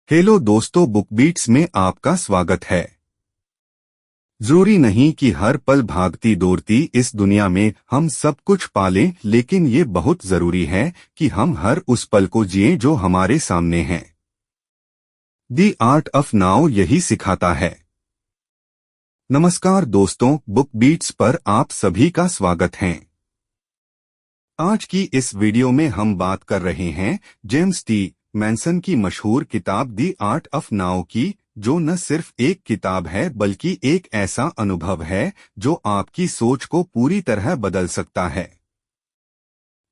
Hello दोस्तों, book beats में आपका स्वागत है। जरूरी नहीं कि हर पल भागती दौड़ती इस दुनिया में हम सब कुछ पालें, लेकिन ये बहुत जरूरी है कि हम हर उस पल को जिएं जो हमारे सामने है। दी आर्ट ऑफ नाउ यही सिखाता है। नमस्कार दोस्तों, बुक बीट्स पर आप सभी का स्वागत है। आज की इस वीडियो में हम बात कर रहे हैं जेम्स टी मैनसन की मशहूर किताब दी आर्ट ऑफ नाउ की, जो न सिर्फ एक किताब है बल्कि एक ऐसा अनुभव है जो आपकी सोच को पूरी तरह बदल सकता है।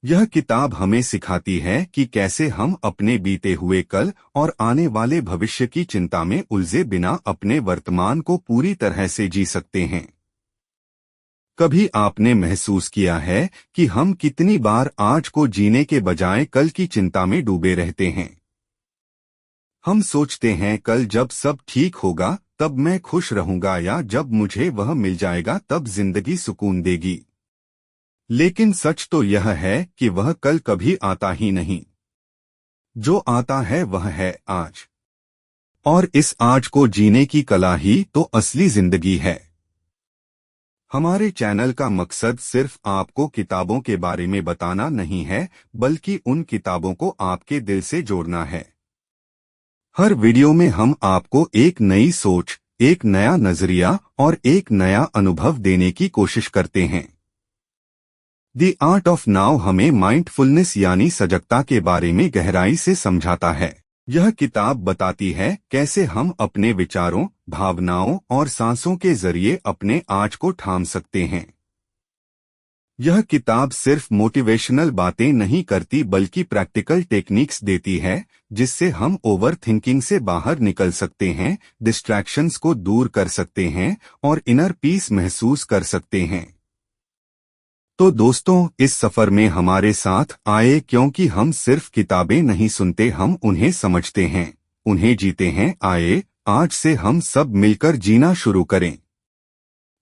यह किताब हमें सिखाती है कि कैसे हम अपने बीते हुए कल और आने वाले भविष्य की चिंता में उलझे बिना अपने वर्तमान को पूरी तरह से जी सकते हैं। कभी आपने महसूस किया है कि हम कितनी बार आज को जीने के बजाय कल की चिंता में डूबे रहते हैं? हम सोचते हैं कल जब सब ठीक होगा तब मैं खुश रहूंगा, या जब मुझे वह मिल जाएगा तब जिंदगी सुकून देगी। लेकिन सच तो यह है कि वह कल कभी आता ही नहीं। जो आता है वह है आज। और इस आज को जीने की कला ही तो असली जिंदगी है। हमारे चैनल का मकसद सिर्फ आपको किताबों के बारे में बताना नहीं है, बल्कि उन किताबों को आपके दिल से जोड़ना है। हर वीडियो में हम आपको एक नई सोच, एक नया नजरिया और एक नया अनुभव देने की कोशिश करते हैं। द आर्ट ऑफ नाउ हमें माइंडफुलनेस यानी सजगता के बारे में गहराई से समझाता है। यह किताब बताती है कैसे हम अपने विचारों, भावनाओं और सांसों के जरिए अपने आज को थाम सकते हैं। यह किताब सिर्फ मोटिवेशनल बातें नहीं करती बल्कि प्रैक्टिकल टेक्निक्स देती है, जिससे हम ओवर थिंकिंग से बाहर निकल सकते हैं, डिस्ट्रैक्शंस को दूर कर सकते हैं और इनर पीस महसूस कर सकते हैं। तो दोस्तों, इस सफर में हमारे साथ आए, क्योंकि हम सिर्फ किताबें नहीं सुनते, हम उन्हें समझते हैं, उन्हें जीते हैं। आए, आज से हम सब मिलकर जीना शुरू करें।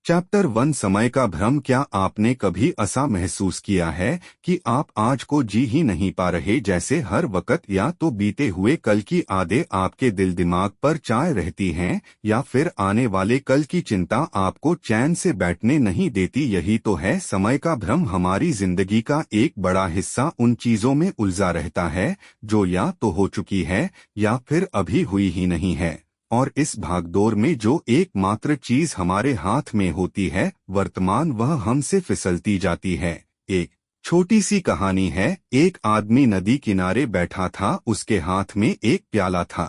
चैप्टर 1, समय का भ्रम। क्या आपने कभी ऐसा महसूस किया है कि आप आज को जी ही नहीं पा रहे, जैसे हर वक्त या तो बीते हुए कल की यादें आपके दिल दिमाग पर चाय रहती हैं, या फिर आने वाले कल की चिंता आपको चैन से बैठने नहीं देती? यही तो है समय का भ्रम। हमारी जिंदगी का एक बड़ा हिस्सा उन चीजों में उलझा रहता है जो या तो हो चुकी है या फिर अभी हुई ही नहीं है। और इस भागदौड़ में जो एकमात्र चीज हमारे हाथ में होती है, वर्तमान, वह हमसे फिसलती जाती है। एक छोटी सी कहानी है। एक आदमी नदी किनारे बैठा था। उसके हाथ में एक प्याला था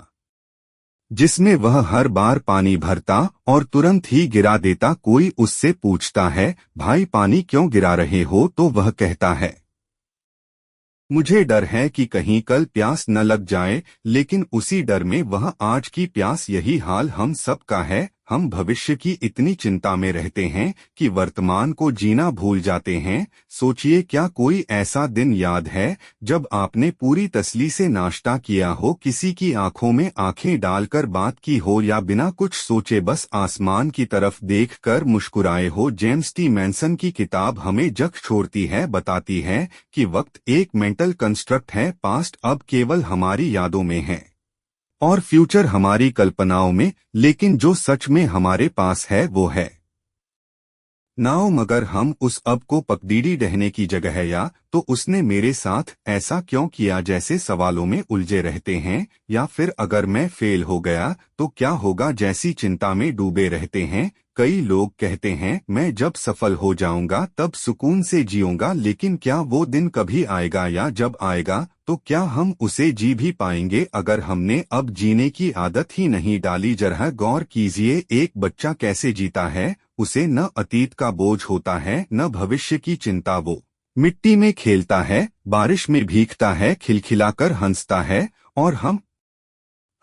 जिसमें वह हर बार पानी भरता और तुरंत ही गिरा देता। कोई उससे पूछता है, भाई पानी क्यों गिरा रहे हो? तो वह कहता है, मुझे डर है कि कहीं कल प्यास न लग जाए। लेकिन उसी डर में वह आज की प्यास। यही हाल हम सब का है। हम भविष्य की इतनी चिंता में रहते हैं कि वर्तमान को जीना भूल जाते हैं। सोचिए, क्या कोई ऐसा दिन याद है जब आपने पूरी तसल्ली से नाश्ता किया हो, किसी की आंखों में आंखें डालकर बात की हो, या बिना कुछ सोचे बस आसमान की तरफ देखकर मुस्कुराए हो? जेम्स टी मैनसन की किताब हमें जग छोड़ती है, बताती है कि वक्त एक मेंटल कंस्ट्रक्ट है। पास्ट अब केवल हमारी यादों में है और फ्यूचर हमारी कल्पनाओं में, लेकिन जो सच में हमारे पास है वो है नाउ। मगर हम उस अब को पकड़ीडी रहने की जगह या तो उसने मेरे साथ ऐसा क्यों किया जैसे सवालों में उलझे रहते हैं, या फिर अगर मैं फेल हो गया तो क्या होगा जैसी चिंता में डूबे रहते हैं। कई लोग कहते हैं, मैं जब सफल हो जाऊंगा तब सुकून से जीऊंगा। लेकिन क्या वो दिन कभी आएगा, या जब आएगा तो क्या हम उसे जी भी पाएंगे? अगर हमने अब जीने की आदत ही नहीं डाली, जरा गौर कीजिए, एक बच्चा कैसे जीता है। उसे न अतीत का बोझ होता है, न भविष्य की चिंता। वो मिट्टी में खेलता है, बारिश में भीगता है, खिलखिलाकर हंसता है। और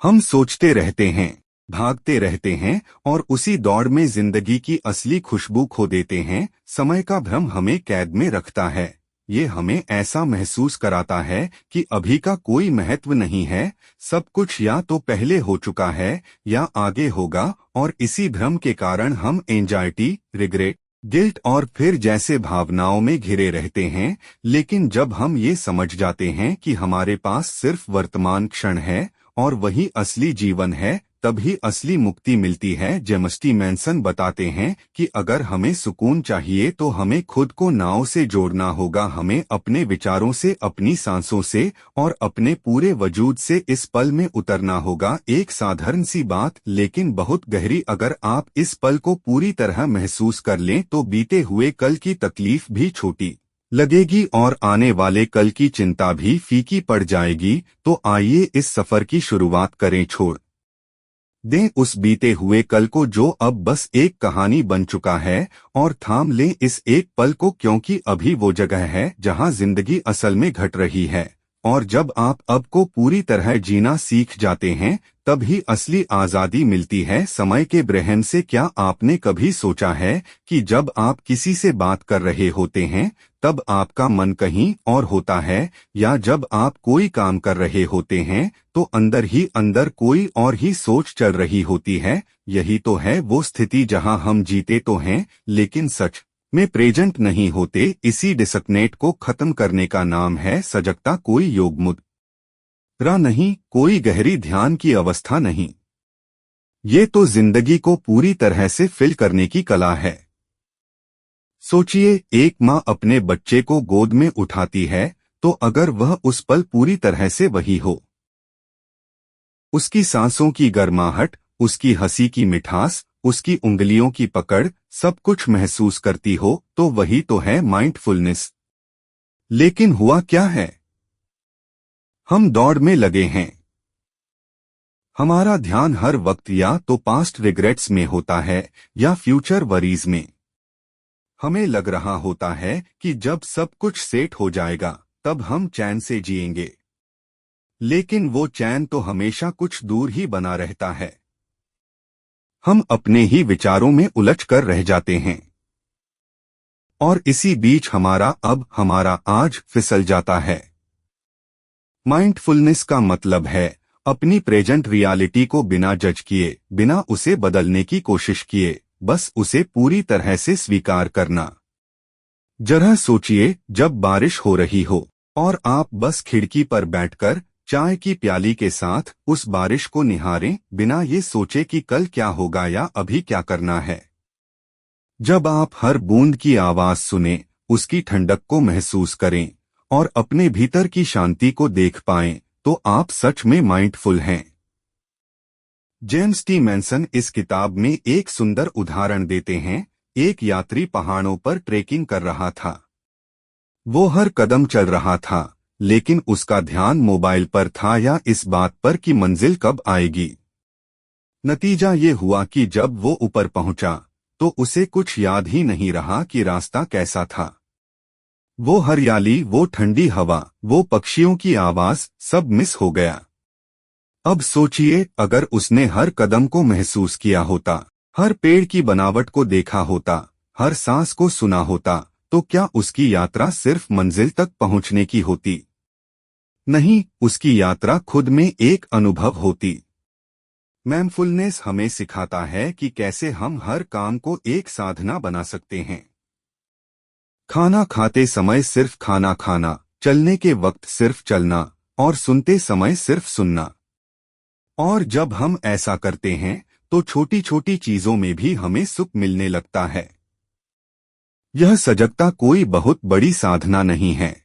हम सोचते रहते हैं, भागते रहते हैं और उसी दौड़ में जिंदगी की असली खुशबू खो देते हैं। समय का भ्रम हमें कैद में रखता है। ये हमें ऐसा महसूस कराता है कि अभी का कोई महत्व नहीं है। सब कुछ या तो पहले हो चुका है या आगे होगा, और इसी भ्रम के कारण हम एंजाइटी, रिग्रेट, गिल्ट और फिर जैसे भावनाओं में घिरे रहते हैं। लेकिन जब हम ये समझ जाते हैं कि हमारे पास सिर्फ वर्तमान क्षण है और वही असली जीवन है, तभी असली मुक्ति मिलती है। जेम्स मैनसन बताते हैं कि अगर हमें सुकून चाहिए तो हमें खुद को नाव से जोड़ना होगा, हमें अपने विचारों से, अपनी सांसों से और अपने पूरे वजूद से इस पल में उतरना होगा। एक साधारण सी बात लेकिन बहुत गहरी, अगर आप इस पल को पूरी तरह महसूस कर लें तो बीते हुए कल की तकलीफ भी छोटी लगेगी और आने वाले कल की चिंता भी फीकी पड़ जाएगी। तो आइए इस सफर की शुरुआत करें, छोड़ दें उस बीते हुए कल को जो अब बस एक कहानी बन चुका है, और थाम लें इस एक पल को, क्योंकि अभी वो जगह है जहां जिंदगी असल में घट रही है। और जब आप अब को पूरी तरह जीना सीख जाते हैं तभी असली आज़ादी मिलती है समय के ब्रहन से। क्या आपने कभी सोचा है कि जब आप किसी से बात कर रहे होते हैं तब आपका मन कहीं और होता है, या जब आप कोई काम कर रहे होते हैं तो अंदर ही अंदर कोई और ही सोच चल रही होती है? यही तो है वो स्थिति जहां हम जीते तो हैं लेकिन सच में प्रेजेंट नहीं होते। इसी डिस्कनेक्ट को खत्म करने का नाम है सजगता। कोई योग मुद्रा नहीं, कोई गहरी ध्यान की अवस्था नहीं, ये तो जिंदगी को पूरी तरह से फिल करने की कला है। सोचिए, एक माँ अपने बच्चे को गोद में उठाती है तो अगर वह उस पल पूरी तरह से वही हो, उसकी सांसों की गर्माहट, उसकी हंसी की मिठास, उसकी उंगलियों की पकड़, सब कुछ महसूस करती हो, तो वही तो है माइंडफुलनेस। लेकिन हुआ क्या है, हम दौड़ में लगे हैं। हमारा ध्यान हर वक्त या तो पास्ट रिग्रेट्स में होता है या फ्यूचर वरीज में। हमें लग रहा होता है कि जब सब कुछ सेट हो जाएगा तब हम चैन से जिएंगे, लेकिन वो चैन तो हमेशा कुछ दूर ही बना रहता है। हम अपने ही विचारों में उलझ कर रह जाते हैं और इसी बीच हमारा आज फिसल जाता है। माइंडफुलनेस का मतलब है अपनी प्रेजेंट रियलिटी को बिना जज किए, बिना उसे बदलने की कोशिश किए, बस उसे पूरी तरह से स्वीकार करना। जरा सोचिए, जब बारिश हो रही हो और आप बस खिड़की पर बैठकर चाय की प्याली के साथ उस बारिश को निहारें, बिना ये सोचे कि कल क्या होगा या अभी क्या करना है। जब आप हर बूंद की आवाज सुने, उसकी ठंडक को महसूस करें और अपने भीतर की शांति को देख पाएं, तो आप सच में माइंडफुल हैं। जेम्स मैनसन इस किताब में एक सुंदर उदाहरण देते हैं। एक यात्री पहाड़ों पर ट्रेकिंग कर रहा था। वो हर कदम चल रहा था, लेकिन उसका ध्यान मोबाइल पर था या इस बात पर कि मंजिल कब आएगी। नतीजा ये हुआ कि जब वो ऊपर पहुंचा तो उसे कुछ याद ही नहीं रहा कि रास्ता कैसा था। वो हरियाली, वो ठंडी हवा, वो पक्षियों की आवाज, सब मिस हो गया। अब सोचिए, अगर उसने हर कदम को महसूस किया होता, हर पेड़ की बनावट को देखा होता, हर सांस को सुना होता, तो क्या उसकी यात्रा सिर्फ मंजिल तक पहुंचने की होती? नहीं, उसकी यात्रा खुद में एक अनुभव होती। माइंडफुलनेस हमें सिखाता है कि कैसे हम हर काम को एक साधना बना सकते हैं। खाना खाते समय सिर्फ खाना खाना, चलने के वक्त सिर्फ चलना और सुनते समय सिर्फ सुनना। और जब हम ऐसा करते हैं तो छोटी छोटी चीजों में भी हमें सुख मिलने लगता है। यह सजगता कोई बहुत बड़ी साधना नहीं है,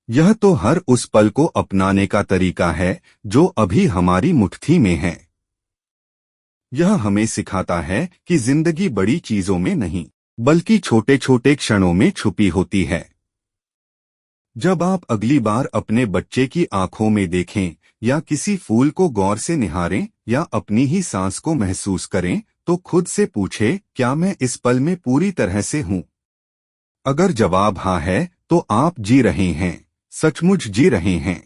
यह तो हर उस पल को अपनाने का तरीका है जो अभी हमारी मुट्ठी में है। यह हमें सिखाता है कि जिंदगी बड़ी चीजों में नहीं बल्कि छोटे छोटे क्षणों में छुपी होती है। जब आप अगली बार अपने बच्चे की आंखों में देखें या किसी फूल को गौर से निहारें या अपनी ही सांस को महसूस करें, तो खुद से पूछे, क्या मैं इस पल में पूरी तरह से हूं? अगर जवाब हाँ है तो आप जी रहे हैं, सचमुच जी रहे हैं।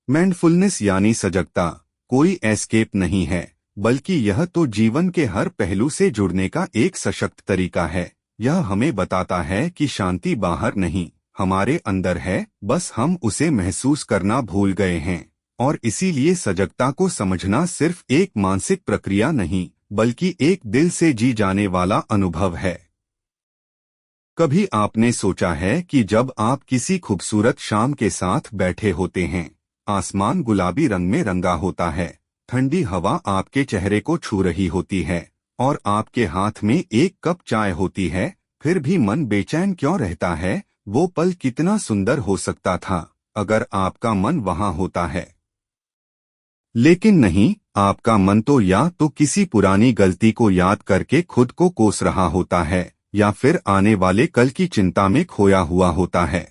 माइंडफुलनेस यानी सजगता कोई एस्केप नहीं है, बल्कि यह तो जीवन के हर पहलू से जुड़ने का एक सशक्त तरीका है। यह हमें बताता है कि शांति बाहर नहीं, हमारे अंदर है, बस हम उसे महसूस करना भूल गए हैं। और इसीलिए सजगता को समझना सिर्फ एक मानसिक प्रक्रिया नहीं, बल्कि एक दिल से जी जाने वाला अनुभव है। कभी आपने सोचा है कि जब आप किसी खूबसूरत शाम के साथ बैठे होते हैं आसमान गुलाबी रंग में रंगा होता है, ठंडी हवा आपके चेहरे को छू रही होती है और आपके हाथ में एक कप चाय होती है, फिर भी मन बेचैन क्यों रहता है? वो पल कितना सुंदर हो सकता था अगर आपका मन वहां होता है। लेकिन नहीं, आपका मन तो या तो किसी पुरानी गलती को याद करके खुद को कोस रहा होता है या फिर आने वाले कल की चिंता में खोया हुआ होता है।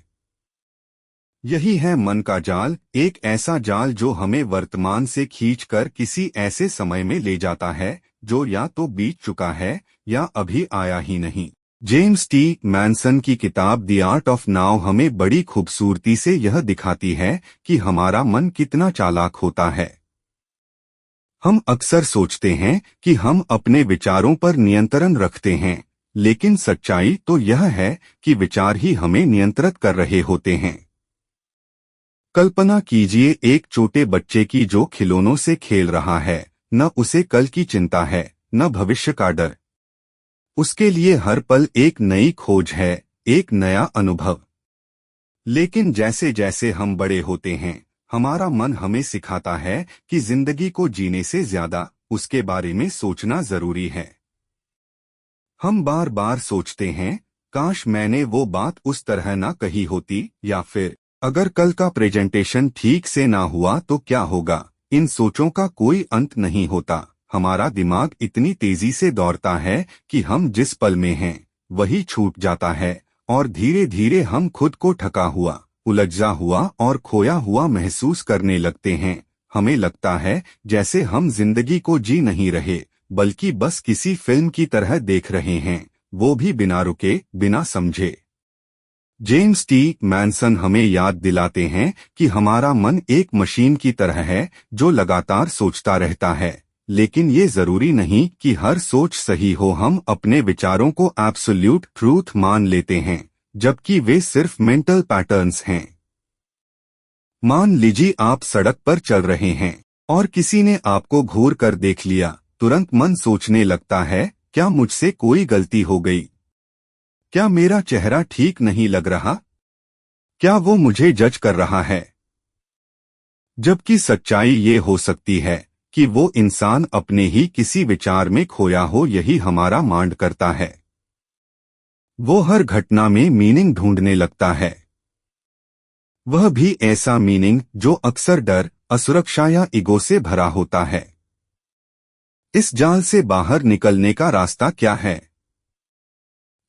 यही है मन का जाल, एक ऐसा जाल जो हमें वर्तमान से खींचकर किसी ऐसे समय में ले जाता है जो या तो बीत चुका है या अभी आया ही नहीं। जेम्स टी मैनसन की किताब द आर्ट ऑफ नाउ हमें बड़ी खूबसूरती से यह दिखाती है कि हमारा मन कितना चालाक होता है। हम अक्सर सोचते हैं कि हम अपने विचारों पर नियंत्रण रखते हैं, लेकिन सच्चाई तो यह है कि विचार ही हमें नियंत्रित कर रहे होते हैं। कल्पना कीजिए एक छोटे बच्चे की जो खिलौनों से खेल रहा है, न उसे कल की चिंता है न भविष्य का डर। उसके लिए हर पल एक नई खोज है, एक नया अनुभव। लेकिन जैसे जैसे हम बड़े होते हैं, हमारा मन हमें सिखाता है कि जिंदगी को जीने से ज्यादा उसके बारे में सोचना जरूरी है। हम बार बार सोचते हैं, काश मैंने वो बात उस तरह ना कही होती, या फिर अगर कल का प्रेजेंटेशन ठीक से ना हुआ तो क्या होगा। इन सोचों का कोई अंत नहीं होता। हमारा दिमाग इतनी तेजी से दौड़ता है कि हम जिस पल में हैं वही छूट जाता है और धीरे धीरे हम खुद को ठका हुआ, उलझा हुआ और खोया हुआ महसूस करने लगते हैं। हमें लगता है जैसे हम जिंदगी को जी नहीं रहे, बल्कि बस किसी फिल्म की तरह देख रहे हैं, वो भी बिना रुके, बिना समझे। जेम्स टी मैनसन हमें याद दिलाते हैं कि हमारा मन एक मशीन की तरह है जो लगातार सोचता रहता है, लेकिन ये जरूरी नहीं कि हर सोच सही हो। हम अपने विचारों को एब्सोल्यूट ट्रूथ मान लेते हैं, जबकि वे सिर्फ मेंटल पैटर्न्स हैं। मान लीजिए आप सड़क पर चल रहे हैं और किसी ने आपको घूर कर देख लिया, तुरंत मन सोचने लगता है, क्या मुझसे कोई गलती हो गई? क्या मेरा चेहरा ठीक नहीं लग रहा? क्या वो मुझे जज कर रहा है? जबकि सच्चाई ये हो सकती है कि वो इंसान अपने ही किसी विचार में खोया हो। यही हमारा माइंड करता है। वो हर घटना में मीनिंग ढूंढने लगता है, वह भी ऐसा मीनिंग जो अक्सर डर, असुरक्षा या ईगो से भरा होता है। इस जाल से बाहर निकलने का रास्ता क्या है?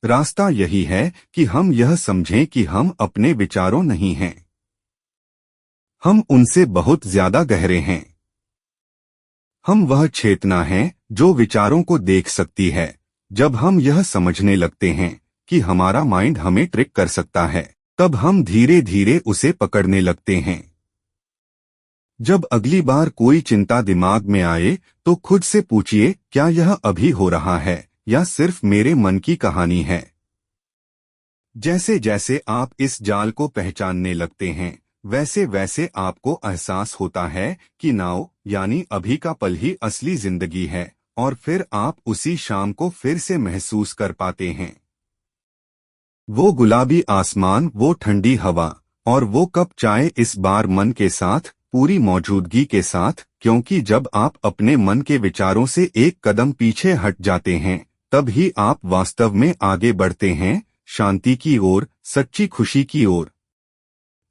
रास्ता यही है कि हम यह समझें कि हम अपने विचारों नहीं हैं, हम उनसे बहुत ज्यादा गहरे हैं। हम वह चेतना हैं जो विचारों को देख सकती है। जब हम यह समझने लगते हैं कि हमारा माइंड हमें ट्रिक कर सकता है, तब हम धीरे धीरे उसे पकड़ने लगते हैं। जब अगली बार कोई चिंता दिमाग में आए तो खुद से पूछिए, क्या यह अभी हो रहा है या सिर्फ मेरे मन की कहानी है? जैसे जैसे आप इस जाल को पहचानने लगते हैं, वैसे वैसे आपको एहसास होता है कि नाउ यानी अभी का पल ही असली जिंदगी है, और फिर आप उसी शाम को फिर से महसूस कर पाते हैं। वो गुलाबी आसमान, वो ठंडी हवा और वो कप चाय, इस बार मन के साथ, पूरी मौजूदगी के साथ, क्योंकि जब आप अपने मन के विचारों से एक कदम पीछे हट जाते हैं, तब ही आप वास्तव में आगे बढ़ते हैं, शांति की ओर, सच्ची खुशी की ओर।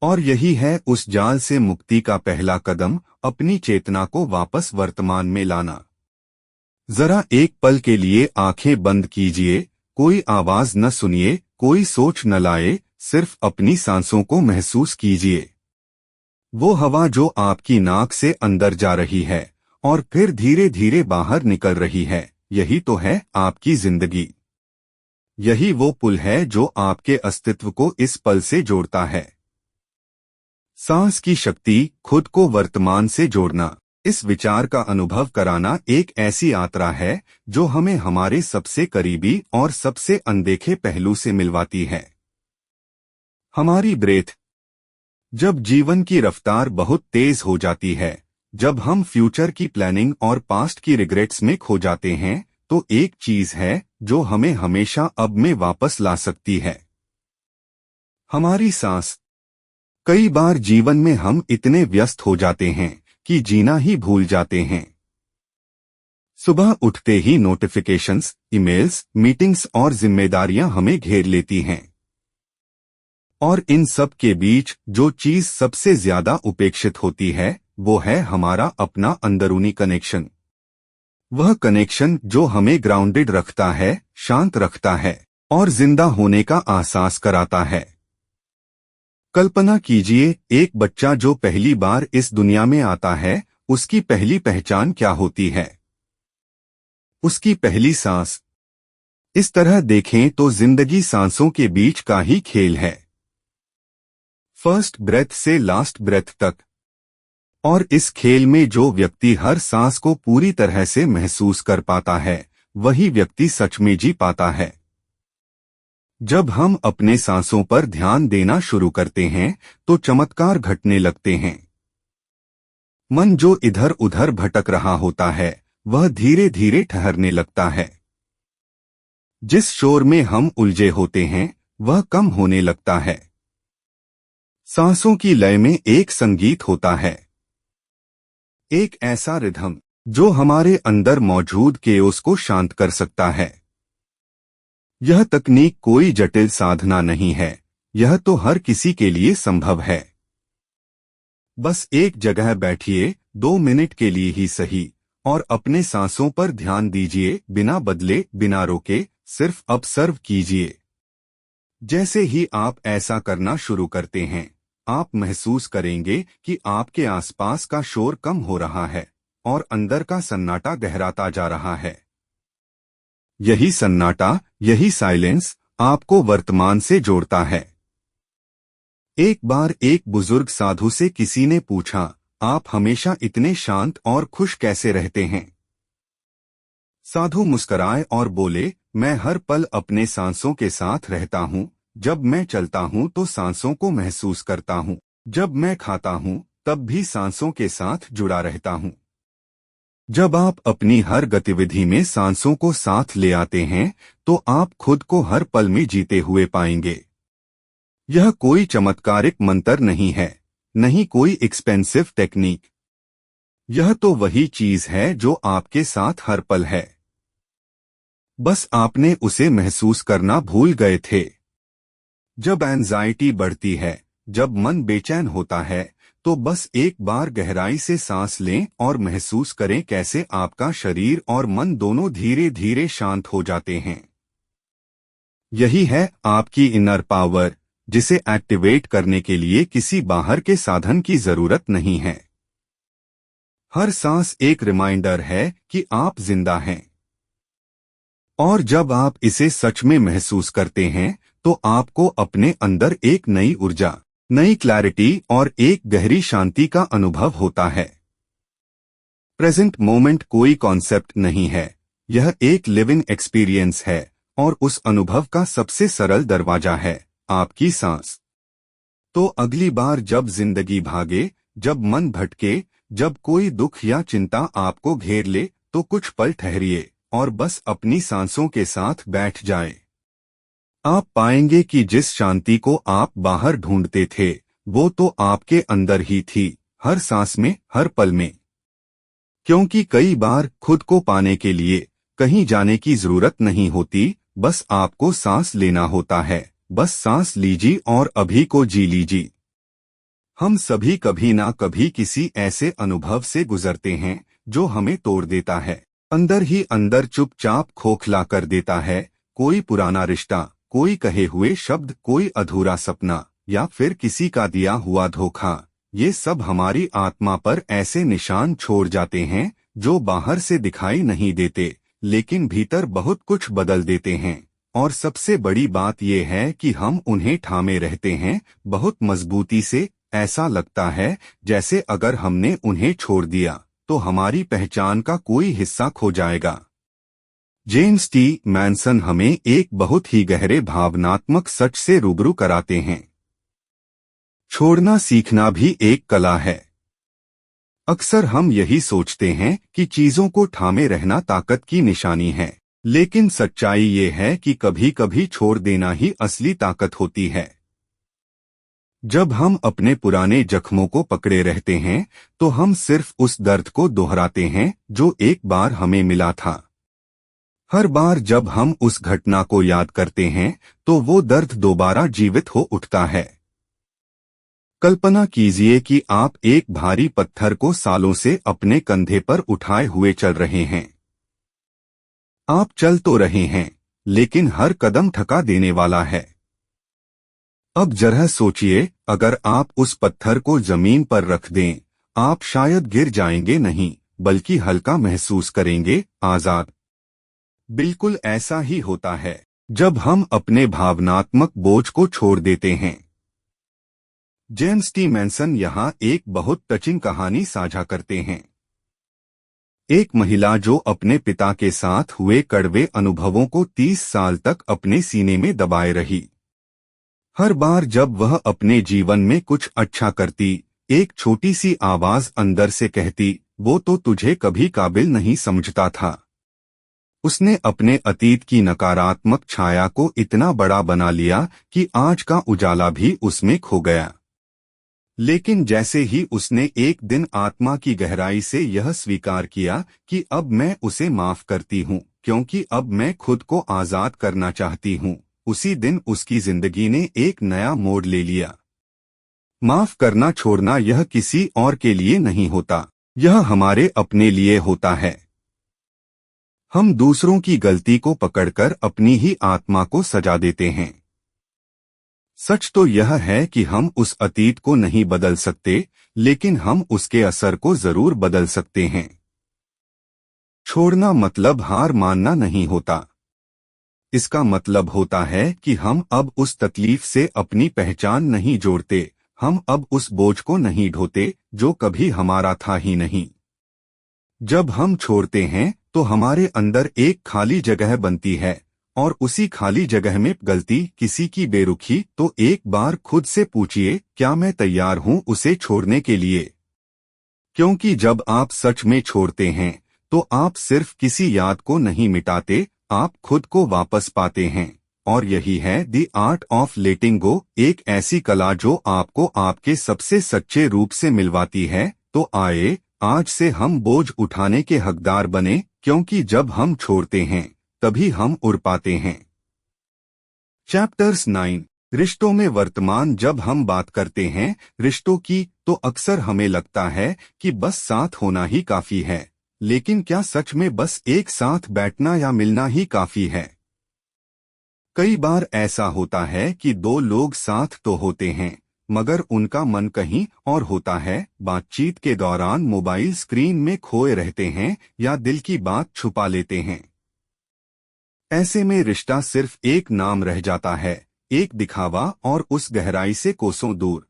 और यही है उस जाल से मुक्ति का पहला कदम, अपनी चेतना को वापस वर्तमान में लाना। जरा एक पल के लिए आंखें बंद कीजिए, कोई आवाज न सुनिए, कोई सोच न लाए, सिर्फ अपनी सांसों को महसूस कीजिए। वो हवा जो आपकी नाक से अंदर जा रही है और फिर धीरे धीरे बाहर निकल रही है, यही तो है आपकी जिंदगी। यही वो पुल है जो आपके अस्तित्व को इस पल से जोड़ता है। सांस की शक्ति, खुद को वर्तमान से जोड़ना, इस विचार का अनुभव कराना एक ऐसी यात्रा है जो हमें हमारे सबसे करीबी और सबसे अनदेखे पहलू से मिलवाती है। हमारी ब्रेथ। जब जीवन की रफ्तार बहुत तेज हो जाती है, जब हम फ्यूचर की प्लानिंग और पास्ट की रिग्रेट्स में खो जाते हैं, तो एक चीज है जो हमें हमेशा अब में वापस ला सकती है, हमारी सांस। कई बार जीवन में हम इतने व्यस्त हो जाते हैं कि जीना ही भूल जाते हैं। सुबह उठते ही नोटिफिकेशंस, ईमेल्स, मीटिंग्स और जिम्मेदारियां हमें घेर लेती हैं। और इन सब के बीच जो चीज सबसे ज्यादा उपेक्षित होती है वो है हमारा अपना अंदरूनी कनेक्शन। वह कनेक्शन जो हमें ग्राउंडेड रखता है, शांत रखता है और जिंदा होने का एहसास कराता है। कल्पना कीजिए, एक बच्चा जो पहली बार इस दुनिया में आता है, उसकी पहली पहचान क्या होती है? उसकी पहली सांस। इस तरह देखें तो जिंदगी सांसों के बीच का ही खेल है, फर्स्ट ब्रेथ से लास्ट ब्रेथ तक। और इस खेल में जो व्यक्ति हर सांस को पूरी तरह से महसूस कर पाता है, वही व्यक्ति सच में जी पाता है। जब हम अपने सांसों पर ध्यान देना शुरू करते हैं तो चमत्कार घटने लगते हैं। मन जो इधर उधर भटक रहा होता है वह धीरे धीरे ठहरने लगता है। जिस शोर में हम उलझे होते हैं वह कम होने लगता है। सांसों की लय में एक संगीत होता है, एक ऐसा रिदम जो हमारे अंदर मौजूद केओस को शांत कर सकता है। यह तकनीक कोई जटिल साधना नहीं है, यह तो हर किसी के लिए संभव है। बस एक जगह बैठिए, 2 मिनट के लिए ही सही, और अपने सांसों पर ध्यान दीजिए, बिना बदले, बिना रोके, सिर्फ ऑब्जर्व कीजिए। जैसे ही आप ऐसा करना शुरू करते हैं, आप महसूस करेंगे कि आपके आसपास का शोर कम हो रहा है और अंदर का सन्नाटा गहराता जा रहा है। यही सन्नाटा, यही साइलेंस आपको वर्तमान से जोड़ता है। एक बार एक बुजुर्ग साधु से किसी ने पूछा, आप हमेशा इतने शांत और खुश कैसे रहते हैं? साधु मुस्कुराए और बोले, मैं हर पल अपने सांसों के साथ रहता हूँ। जब मैं चलता हूँ तो सांसों को महसूस करता हूँ, जब मैं खाता हूँ तब भी सांसों के साथ जुड़ा रहता हूँ। जब आप अपनी हर गतिविधि में सांसों को साथ ले आते हैं तो आप खुद को हर पल में जीते हुए पाएंगे। यह कोई चमत्कारिक मंत्र नहीं है, नहीं कोई एक्सपेंसिव टेक्निक। यह तो वही चीज है जो आपके साथ हर पल है, बस आपने उसे महसूस करना भूल गए थे। जब एंजाइटी बढ़ती है, जब मन बेचैन होता है, तो बस एक बार गहराई से सांस लें और महसूस करें कैसे आपका शरीर और मन दोनों धीरे धीरे शांत हो जाते हैं। यही है आपकी इनर पावर, जिसे एक्टिवेट करने के लिए किसी बाहर के साधन की जरूरत नहीं है। हर सांस एक रिमाइंडर है कि आप जिंदा हैं। और जब आप इसे सच में महसूस करते हैं तो आपको अपने अंदर एक नई ऊर्जा, नई क्लैरिटी और एक गहरी शांति का अनुभव होता है। प्रेजेंट मोमेंट कोई कॉन्सेप्ट नहीं है, यह एक लिविंग एक्सपीरियंस है और उस अनुभव का सबसे सरल दरवाजा है आपकी सांस। तो अगली बार जब जिंदगी भागे, जब मन भटके, जब कोई दुख या चिंता आपको घेर ले, तो कुछ पल ठहरिए और बस अपनी सांसों के साथ बैठ जाएं। आप पाएंगे कि जिस शांति को आप बाहर ढूंढते थे वो तो आपके अंदर ही थी, हर सांस में, हर पल में। क्योंकि कई बार खुद को पाने के लिए कहीं जाने की जरूरत नहीं होती, बस आपको सांस लेना होता है। बस सांस लीजिए और अभी को जी लीजिए। हम सभी कभी ना कभी किसी ऐसे अनुभव से गुजरते हैं जो हमें तोड़ देता है, अंदर ही अंदर चुपचाप खोखला कर देता है। कोई पुराना रिश्ता, कोई कहे हुए शब्द, कोई अधूरा सपना या फिर किसी का दिया हुआ धोखा, ये सब हमारी आत्मा पर ऐसे निशान छोड़ जाते हैं जो बाहर से दिखाई नहीं देते, लेकिन भीतर बहुत कुछ बदल देते हैं। और सबसे बड़ी बात यह है कि हम उन्हें थामे रहते हैं बहुत मजबूती से। ऐसा लगता है जैसे अगर हमने उन्हें छोड़ दिया तो हमारी पहचान का कोई हिस्सा खो जाएगा। जेम्स टी मैनसन हमें एक बहुत ही गहरे भावनात्मक सच से रूबरू कराते हैं। छोड़ना सीखना भी एक कला है। अक्सर हम यही सोचते हैं कि चीजों को थामे रहना ताकत की निशानी है, लेकिन सच्चाई ये है कि कभी कभी छोड़ देना ही असली ताकत होती है। जब हम अपने पुराने जख्मों को पकड़े रहते हैं तो हम सिर्फ उस दर्द को दोहराते हैं जो एक बार हमें मिला था। हर बार जब हम उस घटना को याद करते हैं तो वो दर्द दोबारा जीवित हो उठता है। कल्पना कीजिए कि आप एक भारी पत्थर को सालों से अपने कंधे पर उठाए हुए चल रहे हैं। आप चल तो रहे हैं, लेकिन हर कदम थका देने वाला है। अब जरा सोचिए, अगर आप उस पत्थर को जमीन पर रख दें, आप शायद गिर जाएंगे नहीं, बल्कि हल्का महसूस करेंगे, आजाद। बिल्कुल ऐसा ही होता है जब हम अपने भावनात्मक बोझ को छोड़ देते हैं। जेम्स टी मैनसन यहाँ एक बहुत टचिंग कहानी साझा करते हैं। एक महिला जो अपने पिता के साथ हुए कड़वे अनुभवों को 30 साल तक अपने सीने में दबाए रही। हर बार जब वह अपने जीवन में कुछ अच्छा करती, एक छोटी सी आवाज अंदर से कहती, वो तो तुझे कभी काबिल नहीं समझता था। उसने अपने अतीत की नकारात्मक छाया को इतना बड़ा बना लिया कि आज का उजाला भी उसमें खो गया। लेकिन जैसे ही उसने एक दिन आत्मा की गहराई से यह स्वीकार किया कि अब मैं उसे माफ करती हूँ, क्योंकि अब मैं खुद को आजाद करना चाहती हूँ, उसी दिन उसकी जिंदगी ने एक नया मोड़ ले लिया। माफ करना छोड़ना यह किसी और के लिए नहीं होता, यह हमारे अपने लिए होता है। हम दूसरों की गलती को पकड़कर अपनी ही आत्मा को सजा देते हैं। सच तो यह है कि हम उस अतीत को नहीं बदल सकते, लेकिन हम उसके असर को जरूर बदल सकते हैं। छोड़ना मतलब हार मानना नहीं होता। इसका मतलब होता है कि हम अब उस तकलीफ से अपनी पहचान नहीं जोड़ते, हम अब उस बोझ को नहीं ढोते जो कभी हमारा था ही नहीं। जब हम छोड़ते हैं तो हमारे अंदर एक खाली जगह बनती है, और उसी खाली जगह में गलती, किसी की बेरुखी, तो एक बार खुद से पूछिए, क्या मैं तैयार हूं उसे छोड़ने के लिए? क्योंकि जब आप सच में छोड़ते हैं तो आप सिर्फ किसी याद को नहीं मिटाते, आप खुद को वापस पाते हैं। और यही है द आर्ट ऑफ लेटिंग गो, एक ऐसी कला जो आपको आपके सबसे सच्चे रूप से मिलवाती है। तो आइए आज से हम बोझ उठाने के हकदार बने, क्योंकि जब हम छोड़ते हैं तभी हम उड़ पाते हैं। चैप्टर्स 9, रिश्तों में वर्तमान। जब हम बात करते हैं रिश्तों की तो अक्सर हमें लगता है कि बस साथ होना ही काफी है, लेकिन क्या सच में बस एक साथ बैठना या मिलना ही काफी है? कई बार ऐसा होता है कि दो लोग साथ तो होते हैं, मगर उनका मन कहीं और होता है, बातचीत के दौरान मोबाइल स्क्रीन में खोए रहते हैं या दिल की बात छुपा लेते हैं। ऐसे में रिश्ता सिर्फ एक नाम रह जाता है, एक दिखावा, और उस गहराई से कोसों दूर।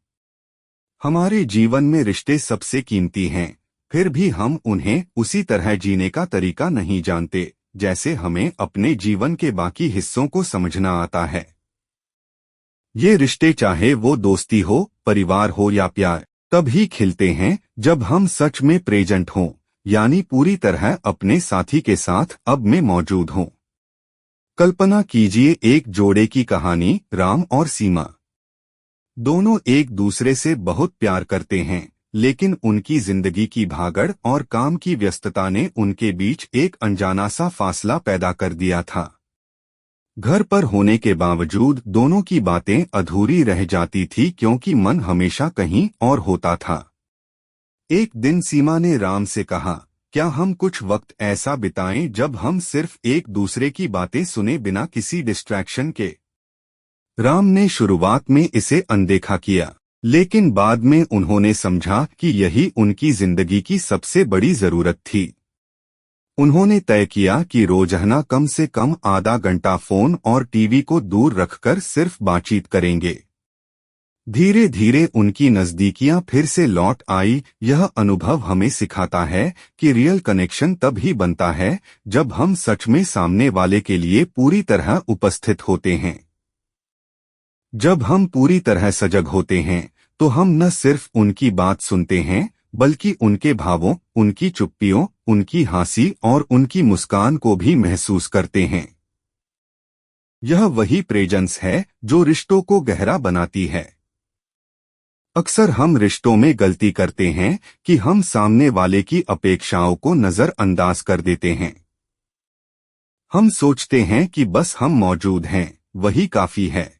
हमारे जीवन में रिश्ते सबसे कीमती हैं, फिर भी हम उन्हें उसी तरह जीने का तरीका नहीं जानते जैसे हमें अपने जीवन के बाकी हिस्सों को समझना आता है। ये रिश्ते, चाहे वो दोस्ती हो, परिवार हो या प्यार, तब ही खिलते हैं जब हम सच में प्रेजेंट हों, यानी पूरी तरह अपने साथी के साथ अब में मौजूद हों। कल्पना कीजिए एक जोड़े की कहानी, राम और सीमा। दोनों एक दूसरे से बहुत प्यार करते हैं, लेकिन उनकी जिंदगी की भागड़ और काम की व्यस्तता ने उनके बीच एक अनजाना सा फासला पैदा कर दिया था। घर पर होने के बावजूद दोनों की बातें अधूरी रह जाती थी, क्योंकि मन हमेशा कहीं और होता था। एक दिन सीमा ने राम से कहा, क्या हम कुछ वक्त ऐसा बिताएं जब हम सिर्फ एक दूसरे की बातें सुने बिना किसी डिस्ट्रैक्शन के? राम ने शुरुआत में इसे अनदेखा किया, लेकिन बाद में उन्होंने समझा कि यही उनकी जिंदगी की सबसे बड़ी जरूरत थी। उन्होंने तय किया कि रोजाना कम से कम आधा घंटा फोन और टीवी को दूर रखकर सिर्फ बातचीत करेंगे। धीरे धीरे उनकी नजदीकियां फिर से लौट आई। यह अनुभव हमें सिखाता है कि रियल कनेक्शन तब ही बनता है जब हम सच में सामने वाले के लिए पूरी तरह उपस्थित होते हैं। जब हम पूरी तरह सजग होते हैं तो हम न सिर्फ उनकी बात सुनते हैं, बल्कि उनके भावों, उनकी चुप्पियों, उनकी हंसी और उनकी मुस्कान को भी महसूस करते हैं। यह वही प्रेजेंस है जो रिश्तों को गहरा बनाती है। अक्सर हम रिश्तों में गलती करते हैं कि हम सामने वाले की अपेक्षाओं को नजरअंदाज कर देते हैं। हम सोचते हैं कि बस हम मौजूद हैं, वही काफी है।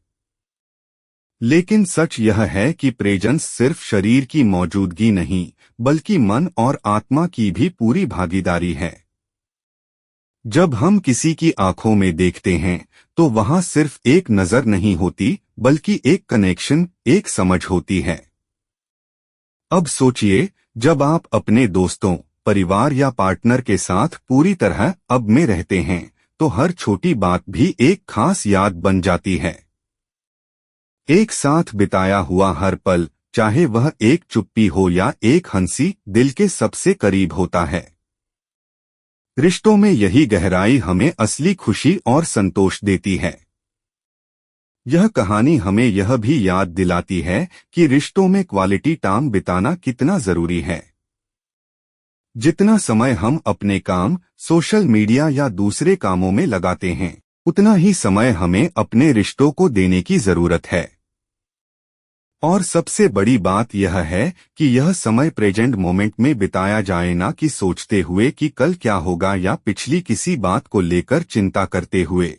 लेकिन सच यह है कि प्रेजेंस सिर्फ शरीर की मौजूदगी नहीं, बल्कि मन और आत्मा की भी पूरी भागीदारी है। जब हम किसी की आंखों में देखते हैं तो वहां सिर्फ एक नजर नहीं होती, बल्कि एक कनेक्शन, एक समझ होती है। अब सोचिए, जब आप अपने दोस्तों, परिवार या पार्टनर के साथ पूरी तरह अब में रहते हैं, तो हर छोटी बात भी एक खास याद बन जाती है। एक साथ बिताया हुआ हर पल, चाहे वह एक चुप्पी हो या एक हंसी, दिल के सबसे करीब होता है। रिश्तों में यही गहराई हमें असली खुशी और संतोष देती है। यह कहानी हमें यह भी याद दिलाती है कि रिश्तों में क्वालिटी टाइम बिताना कितना जरूरी है। जितना समय हम अपने काम, सोशल मीडिया या दूसरे कामों में लगाते हैं, उतना ही समय हमें अपने रिश्तों को देने की जरूरत है। और सबसे बड़ी बात यह है कि यह समय प्रेजेंट मोमेंट में बिताया जाए, ना कि सोचते हुए कि कल क्या होगा या पिछली किसी बात को लेकर चिंता करते हुए।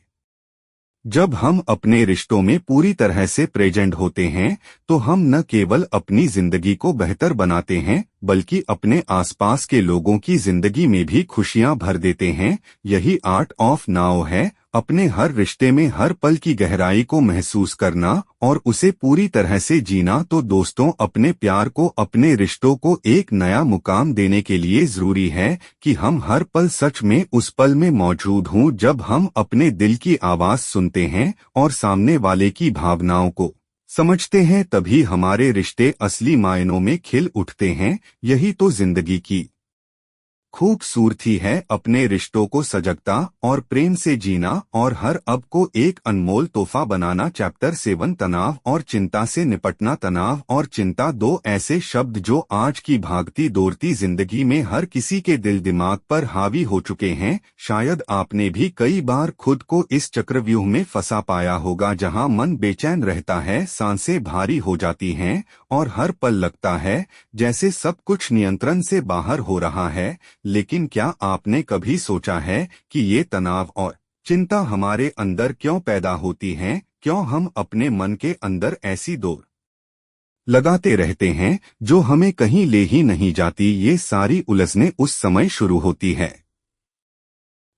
जब हम अपने रिश्तों में पूरी तरह से प्रेजेंट होते हैं तो हम न केवल अपनी जिंदगी को बेहतर बनाते हैं, बल्कि अपने आसपास के लोगों की जिंदगी में भी खुशियां भर देते हैं। यही आर्ट ऑफ नाउ है, अपने हर रिश्ते में हर पल की गहराई को महसूस करना और उसे पूरी तरह से जीना। तो दोस्तों, अपने प्यार को, अपने रिश्तों को एक नया मुकाम देने के लिए जरूरी है कि हम हर पल सच में उस पल में मौजूद हों जब हम अपने दिल की आवाज सुनते हैं और सामने वाले की भावनाओं को समझते हैं। तभी हमारे रिश्ते असली मायनों में खिल उठते हैं। यही तो जिंदगी की खूबसूरती है, अपने रिश्तों को सजगता और प्रेम से जीना और हर अब को एक अनमोल तोहफा बनाना। चैप्टर 7, तनाव और चिंता से निपटना। तनाव और चिंता, दो ऐसे शब्द जो आज की भागती दौड़ती जिंदगी में हर किसी के दिल दिमाग पर हावी हो चुके हैं। शायद आपने भी कई बार खुद को इस चक्रव्यूह में फंसा पाया होगा, जहां मन बेचैन रहता है, सांसें भारी हो जाती हैं और हर पल लगता है जैसे सब कुछ नियंत्रण से बाहर हो रहा है। लेकिन क्या आपने कभी सोचा है कि ये तनाव और चिंता हमारे अंदर क्यों पैदा होती हैं? क्यों हम अपने मन के अंदर ऐसी दौड़ लगाते रहते हैं जो हमें कहीं ले ही नहीं जाती? ये सारी उलझनें उस समय शुरू होती है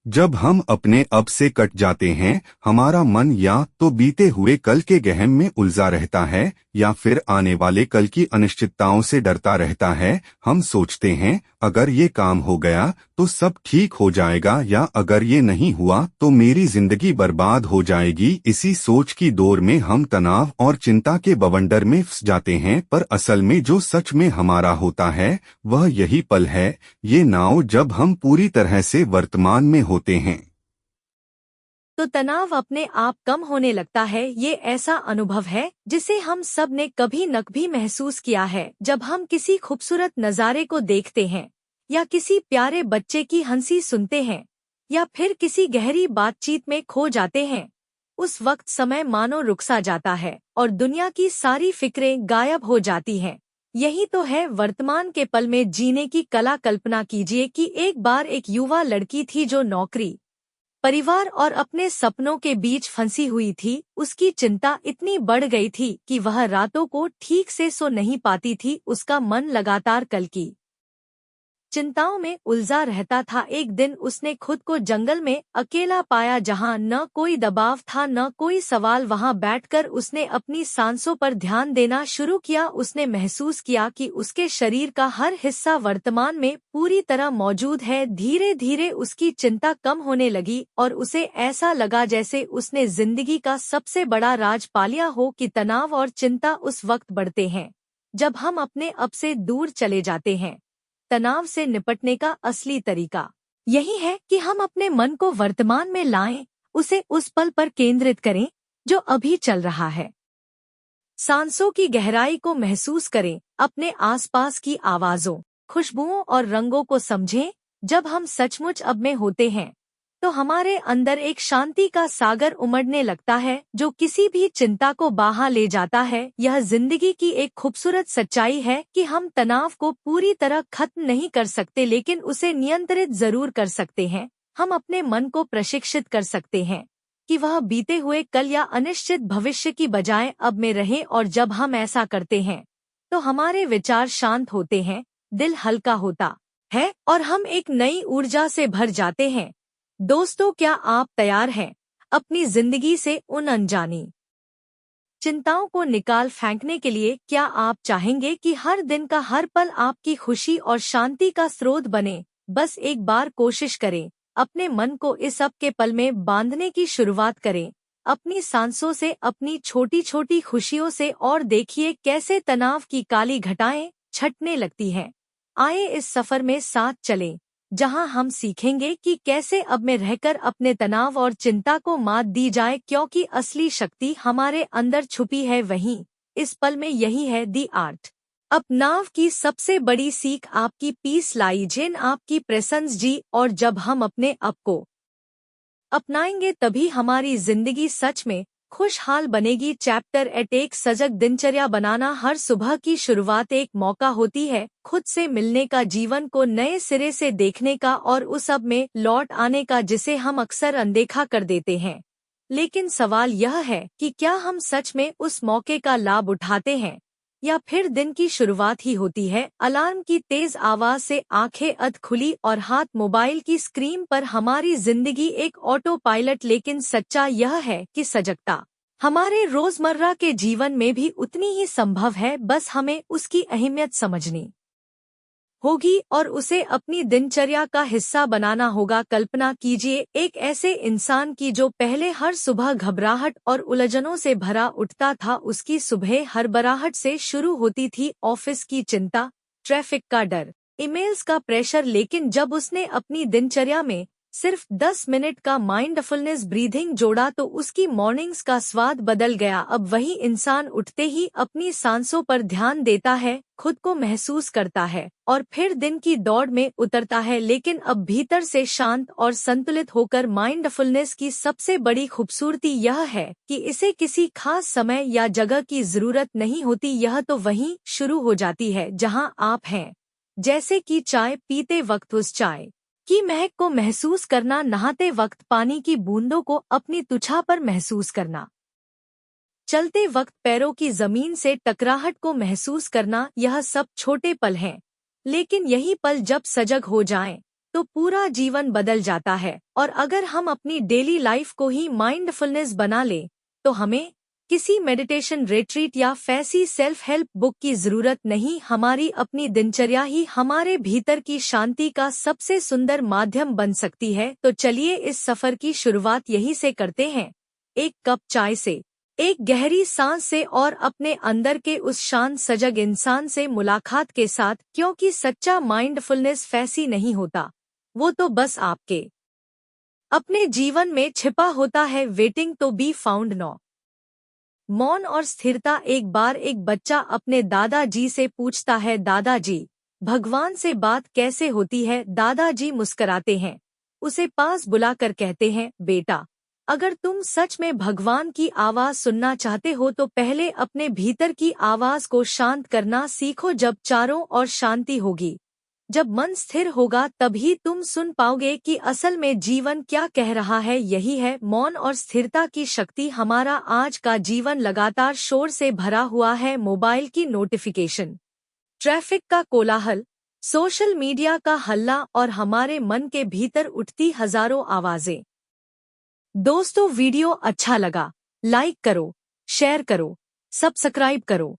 जब हम अपने अब से कट जाते हैं। हमारा मन या तो बीते हुए कल के गहन में उलझा रहता है या फिर आने वाले कल की अनिश्चितताओं से डरता रहता है। हम सोचते हैं, अगर ये काम हो गया तो सब ठीक हो जाएगा, या अगर ये नहीं हुआ तो मेरी जिंदगी बर्बाद हो जाएगी। इसी सोच की दौर में हम तनाव और चिंता के बवंडर में फंस जाते हैं। पर असल में जो सच में हमारा होता है वह यही पल है, ये नाव, जब हम पूरी तरह से वर्तमान में होते हैं। तो तनाव अपने आप कम होने लगता है। ये ऐसा अनुभव है जिसे हम सब ने कभी न कभी महसूस किया है। जब हम किसी खूबसूरत नज़ारे को देखते हैं, या किसी प्यारे बच्चे की हंसी सुनते हैं, या फिर किसी गहरी बातचीत में खो जाते हैं, उस वक्त समय मानो रुक सा जाता है और दुनिया की सारी फिक्रें गायब हो जाती हैं। यही तो है वर्तमान के पल में जीने की कला। कल्पना कीजिए कि एक बार एक युवा लड़की थी जो नौकरी, परिवार और अपने सपनों के बीच फंसी हुई थी। उसकी चिंता इतनी बढ़ गई थी कि वह रातों को ठीक से सो नहीं पाती थी। उसका मन लगातार कल की चिंताओं में उलझा रहता था। एक दिन उसने खुद को जंगल में अकेला पाया, जहां न कोई दबाव था, न कोई सवाल। वहां बैठकर उसने अपनी सांसों पर ध्यान देना शुरू किया। उसने महसूस किया कि उसके शरीर का हर हिस्सा वर्तमान में पूरी तरह मौजूद है। धीरे धीरे उसकी चिंता कम होने लगी और उसे ऐसा लगा जैसे उसने जिंदगी का सबसे बड़ा राज पा लिया हो। कि तनाव और चिंता उस वक्त बढ़ते हैं जब हम अपने अब से दूर चले जाते हैं। तनाव से निपटने का असली तरीका यही है कि हम अपने मन को वर्तमान में लाएं, उसे उस पल पर केंद्रित करें जो अभी चल रहा है। सांसों की गहराई को महसूस करें, अपने आसपास की आवाजों, खुशबुओं और रंगों को समझें। जब हम सचमुच अब में होते हैं तो हमारे अंदर एक शांति का सागर उमड़ने लगता है जो किसी भी चिंता को बहा ले जाता है। यह जिंदगी की एक खूबसूरत सच्चाई है कि हम तनाव को पूरी तरह खत्म नहीं कर सकते, लेकिन उसे नियंत्रित जरूर कर सकते हैं। हम अपने मन को प्रशिक्षित कर सकते हैं कि वह बीते हुए कल या अनिश्चित भविष्य की बजाय अब में रहे, और जब हम ऐसा करते हैं तो हमारे विचार शांत होते हैं, दिल हल्का होता है और हम एक नई ऊर्जा से भर जाते हैं। दोस्तों, क्या आप तैयार हैं अपनी जिंदगी से उन अनजानी चिंताओं को निकाल फेंकने के लिए? क्या आप चाहेंगे कि हर दिन का हर पल आपकी खुशी और शांति का स्रोत बने? बस एक बार कोशिश करें, अपने मन को इस अब के पल में बांधने की शुरुआत करें, अपनी सांसों से, अपनी छोटी छोटी खुशियों से, और देखिए कैसे तनाव की काली घटाएं छटने लगती हैं। आए इस सफर में साथ चलें, जहां हम सीखेंगे कि कैसे अब में रहकर अपने तनाव और चिंता को मात दी जाए, क्योंकि असली शक्ति हमारे अंदर छुपी है वहीं इस पल में। यही है दी आर्ट अब नाव की सबसे बड़ी सीख, आपकी पीस लाइज इन आपकी प्रेजेंस जी। और जब हम अपने आप को अपनाएंगे तभी हमारी जिंदगी सच में खुशहाल बनेगी। चैप्टर 8, एक सजग दिनचर्या बनाना। हर सुबह की शुरुआत एक मौका होती है खुद से मिलने का, जीवन को नए सिरे से देखने का और उस अब में लौट आने का जिसे हम अक्सर अनदेखा कर देते हैं। लेकिन सवाल यह है कि क्या हम सच में उस मौके का लाभ उठाते हैं, या फिर दिन की शुरुआत ही होती है अलार्म की तेज आवाज से, आंखें अध खुली और हाथ मोबाइल की स्क्रीन पर। हमारी जिंदगी एक ऑटो पायलट, लेकिन सच्चा यह है कि सजगता हमारे रोजमर्रा के जीवन में भी उतनी ही संभव है। बस हमें उसकी अहमियत समझनी होगी और उसे अपनी दिनचर्या का हिस्सा बनाना होगा। कल्पना कीजिए एक ऐसे इंसान की जो पहले हर सुबह घबराहट और उलझनों से भरा उठता था। उसकी सुबह हड़बड़ाहट से शुरू होती थी, ऑफिस की चिंता, ट्रैफिक का डर, ईमेल्स का प्रेशर। लेकिन जब उसने अपनी दिनचर्या में सिर्फ 10 मिनट का माइंडफुलनेस ब्रीथिंग जोड़ा तो उसकी मॉर्निंग्स का स्वाद बदल गया। अब वही इंसान उठते ही अपनी सांसों पर ध्यान देता है, खुद को महसूस करता है और फिर दिन की दौड़ में उतरता है, लेकिन अब भीतर से शांत और संतुलित होकर। माइंडफुलनेस की सबसे बड़ी खूबसूरती यह है कि इसे किसी खास समय या जगह की जरूरत नहीं होती, यह तो वहीं शुरू हो जाती है जहां आप हैं। जैसे कि चाय पीते वक्त उस चाय की महक को महसूस करना, नहाते वक्त पानी की बूंदों को अपनी त्वचा पर महसूस करना, चलते वक्त पैरों की जमीन से टकराहट को महसूस करना। यह सब छोटे पल हैं, लेकिन यही पल जब सजग हो जाएं, तो पूरा जीवन बदल जाता है। और अगर हम अपनी डेली लाइफ को ही माइंडफुलनेस बना लें तो हमें किसी मेडिटेशन रिट्रीट या फैंसी सेल्फ हेल्प बुक की जरूरत नहीं। हमारी अपनी दिनचर्या ही हमारे भीतर की शांति का सबसे सुंदर माध्यम बन सकती है। तो चलिए इस सफर की शुरुआत यहीं से करते हैं, एक कप चाय से, एक गहरी सांस से और अपने अंदर के उस शांत सजग इंसान से मुलाकात के साथ। क्योंकि सच्चा माइंडफुलनेस फैंसी नहीं होता, वो तो बस आपके अपने जीवन में छिपा होता है, waiting to be found. No मौन और स्थिरता। एक बार एक बच्चा अपने दादाजी से पूछता है, दादाजी भगवान से बात कैसे होती है? दादाजी मुस्कुराते हैं, उसे पास बुलाकर कहते हैं, बेटा अगर तुम सच में भगवान की आवाज सुनना चाहते हो तो पहले अपने भीतर की आवाज को शांत करना सीखो। जब चारों ओर शांति होगी, जब मन स्थिर होगा, तभी तुम सुन पाओगे कि असल में जीवन क्या कह रहा है। यही है मौन और स्थिरता की शक्ति। हमारा आज का जीवन लगातार शोर से भरा हुआ है, मोबाइल की नोटिफिकेशन, ट्रैफिक का कोलाहल, सोशल मीडिया का हल्ला और हमारे मन के भीतर उठती हजारों आवाजें। दोस्तों, वीडियो अच्छा लगा लाइक करो, शेयर करो, सब्सक्राइब करो।